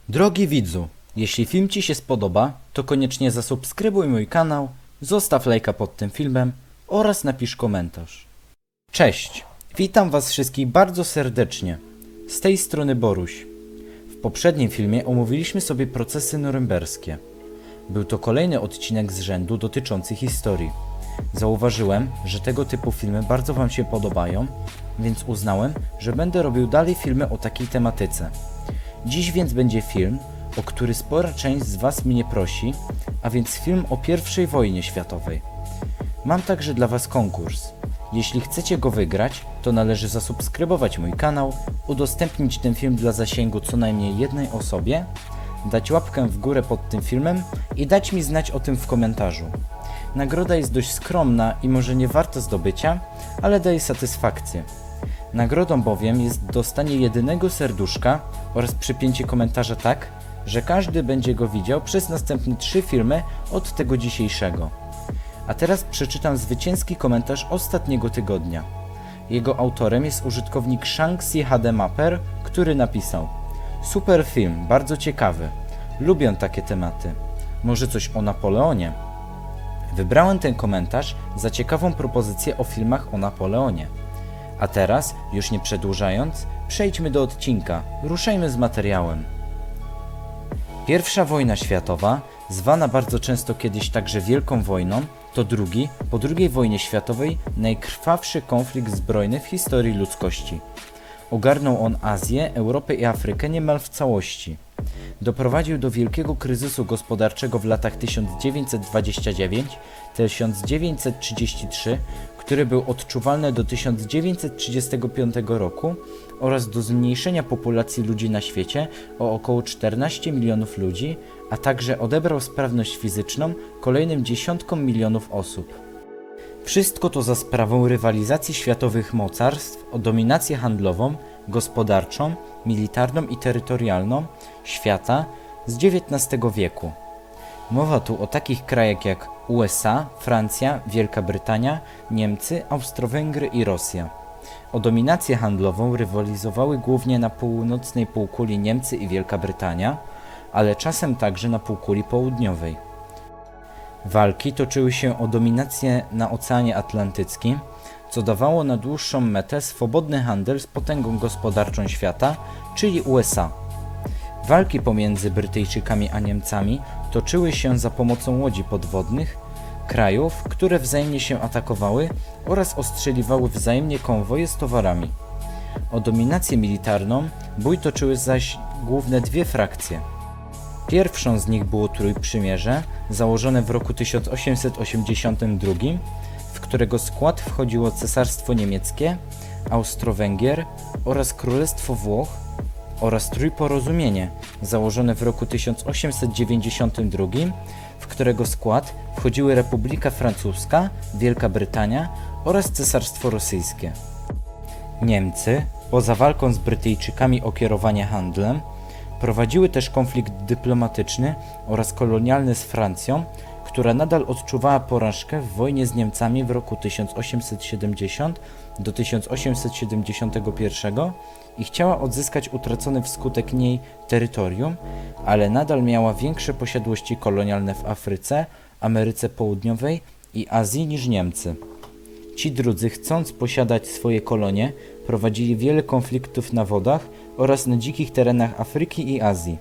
Drogi widzu, jeśli film Ci się spodoba, to koniecznie zasubskrybuj mój kanał, zostaw lajka pod tym filmem oraz napisz komentarz. Cześć, witam Was wszystkich bardzo serdecznie. Z tej strony Boruś. W poprzednim filmie omówiliśmy sobie procesy norymberskie. Był to kolejny odcinek z rzędu dotyczący historii. Zauważyłem, że tego typu filmy bardzo Wam się podobają, więc uznałem, że będę robił dalej filmy o takiej tematyce. Dziś więc będzie film, o który spora część z Was mnie prosi, a więc film o I wojnie światowej. Mam także dla Was konkurs. Jeśli chcecie go wygrać, to należy zasubskrybować mój kanał, udostępnić ten film dla zasięgu co najmniej jednej osobie, dać łapkę w górę pod tym filmem i dać mi znać o tym w komentarzu. Nagroda jest dość skromna i może nie warta zdobycia, ale daje satysfakcję. Nagrodą bowiem jest dostanie jedynego serduszka oraz przypięcie komentarza tak, że każdy będzie go widział przez następne 3 filmy od tego dzisiejszego. A teraz przeczytam zwycięski komentarz ostatniego tygodnia. Jego autorem jest użytkownik Shanxi HD Mapper, który napisał: super film, bardzo ciekawy. Lubię takie tematy. Może coś o Napoleonie? Wybrałem ten komentarz za ciekawą propozycję o filmach o Napoleonie. A teraz, już nie przedłużając, przejdźmy do odcinka. Ruszajmy z materiałem. I wojna światowa, zwana bardzo często kiedyś także Wielką Wojną, to po II wojnie światowej najkrwawszy konflikt zbrojny w historii ludzkości. Ogarnął on Azję, Europę i Afrykę niemal w całości. Doprowadził do wielkiego kryzysu gospodarczego w latach 1929-1933, który był odczuwalny do 1935 roku, oraz do zmniejszenia populacji ludzi na świecie o około 14 milionów ludzi, a także odebrał sprawność fizyczną kolejnym dziesiątkom milionów osób. Wszystko to za sprawą rywalizacji światowych mocarstw o dominację handlową, gospodarczą, militarną i terytorialną świata z XIX wieku. Mowa tu o takich krajach jak USA, Francja, Wielka Brytania, Niemcy, Austro-Węgry i Rosja. O dominację handlową rywalizowały głównie na północnej półkuli Niemcy i Wielka Brytania, ale czasem także na półkuli południowej. Walki toczyły się o dominację na Oceanie Atlantyckim, co dawało na dłuższą metę swobodny handel z potęgą gospodarczą świata, czyli USA. Walki pomiędzy Brytyjczykami a Niemcami toczyły się za pomocą łodzi podwodnych, krajów, które wzajemnie się atakowały oraz ostrzeliwały wzajemnie konwoje z towarami. O dominację militarną bój toczyły zaś główne dwie frakcje. Pierwszą z nich było Trójprzymierze, założone w roku 1882, w którego skład wchodziło Cesarstwo Niemieckie, Austro-Węgier oraz Królestwo Włoch, oraz Trójporozumienie, założone w roku 1892, w którego skład wchodziły Republika Francuska, Wielka Brytania oraz Cesarstwo Rosyjskie. Niemcy, poza walką z Brytyjczykami o kierowanie handlem, prowadziły też konflikt dyplomatyczny oraz kolonialny z Francją, która nadal odczuwała porażkę w wojnie z Niemcami w roku 1870 do 1871 i chciała odzyskać utracone wskutek niej terytorium, ale nadal miała większe posiadłości kolonialne w Afryce, Ameryce Południowej i Azji niż Niemcy. Ci drudzy, chcąc posiadać swoje kolonie, prowadzili wiele konfliktów na wodach oraz na dzikich terenach Afryki i Azji.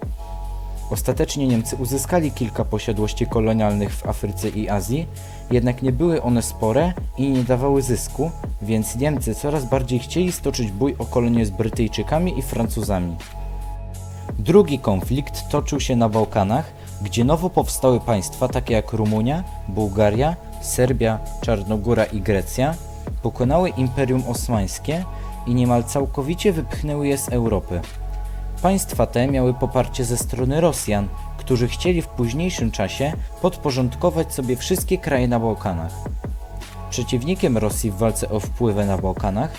Ostatecznie Niemcy uzyskali kilka posiadłości kolonialnych w Afryce i Azji, jednak nie były one spore i nie dawały zysku, więc Niemcy coraz bardziej chcieli stoczyć bój o kolonie z Brytyjczykami i Francuzami. Drugi konflikt toczył się na Bałkanach, gdzie nowo powstałe państwa takie jak Rumunia, Bułgaria, Serbia, Czarnogóra i Grecja pokonały Imperium Osmańskie i niemal całkowicie wypchnęły je z Europy. Państwa te miały poparcie ze strony Rosjan, którzy chcieli w późniejszym czasie podporządkować sobie wszystkie kraje na Bałkanach. Przeciwnikiem Rosji w walce o wpływy na Bałkanach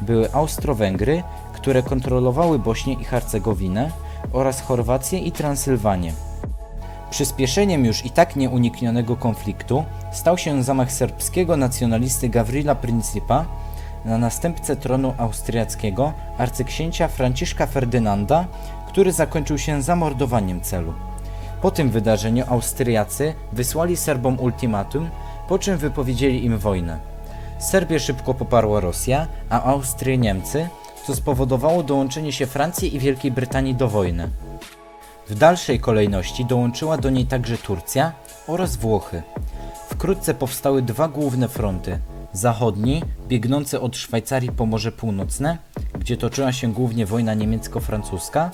były Austro-Węgry, które kontrolowały Bośnię i Hercegowinę oraz Chorwację i Transylwanię. Przyspieszeniem już i tak nieuniknionego konfliktu stał się zamach serbskiego nacjonalisty Gavrila Principa na następcę tronu austriackiego arcyksięcia Franciszka Ferdynanda, który zakończył się zamordowaniem celu. Po tym wydarzeniu Austriacy wysłali Serbom ultimatum, po czym wypowiedzieli im wojnę. Serbię szybko poparła Rosja, a Austrię Niemcy, co spowodowało dołączenie się Francji i Wielkiej Brytanii do wojny. W dalszej kolejności dołączyła do niej także Turcja oraz Włochy. Wkrótce powstały dwa główne fronty. Zachodni, biegnący od Szwajcarii po Morze Północne, gdzie toczyła się głównie wojna niemiecko-francuska,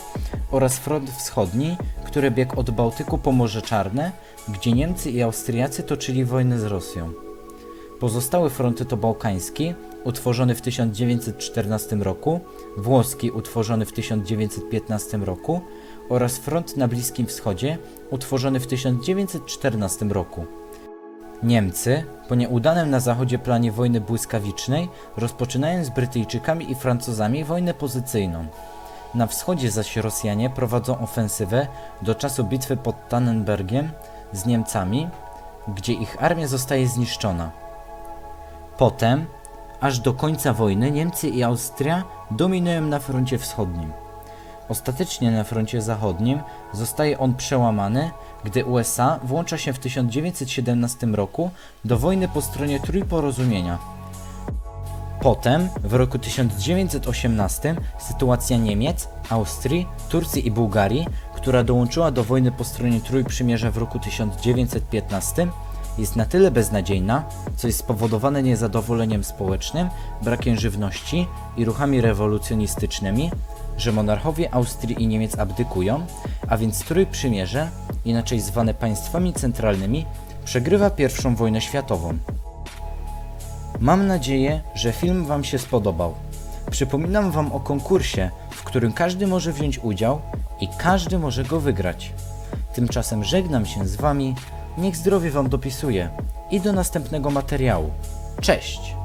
oraz front wschodni, który biegł od Bałtyku po Morze Czarne, gdzie Niemcy i Austriacy toczyli wojnę z Rosją. Pozostałe fronty to bałkański, utworzony w 1914 roku, włoski, utworzony w 1915 roku oraz front na Bliskim Wschodzie, utworzony w 1914 roku. Niemcy, po nieudanym na zachodzie planie wojny błyskawicznej, rozpoczynają z Brytyjczykami i Francuzami wojnę pozycyjną. Na wschodzie zaś Rosjanie prowadzą ofensywę do czasu bitwy pod Tannenbergiem z Niemcami, gdzie ich armia zostaje zniszczona. Potem, aż do końca wojny, Niemcy i Austria dominują na froncie wschodnim. Ostatecznie na froncie zachodnim zostaje on przełamany, gdy USA włącza się w 1917 roku do wojny po stronie Trójporozumienia. Potem, w roku 1918, sytuacja Niemiec, Austrii, Turcji i Bułgarii, która dołączyła do wojny po stronie Trójprzymierza w roku 1915, jest na tyle beznadziejna, co jest spowodowane niezadowoleniem społecznym, brakiem żywności i ruchami rewolucjonistycznymi, że monarchowie Austrii i Niemiec abdykują, a więc Trójprzymierze, inaczej zwane państwami centralnymi, przegrywa I wojnę światową. Mam nadzieję, że film Wam się spodobał. Przypominam Wam o konkursie, w którym każdy może wziąć udział i każdy może go wygrać. Tymczasem żegnam się z Wami, niech zdrowie Wam dopisuje i do następnego materiału. Cześć!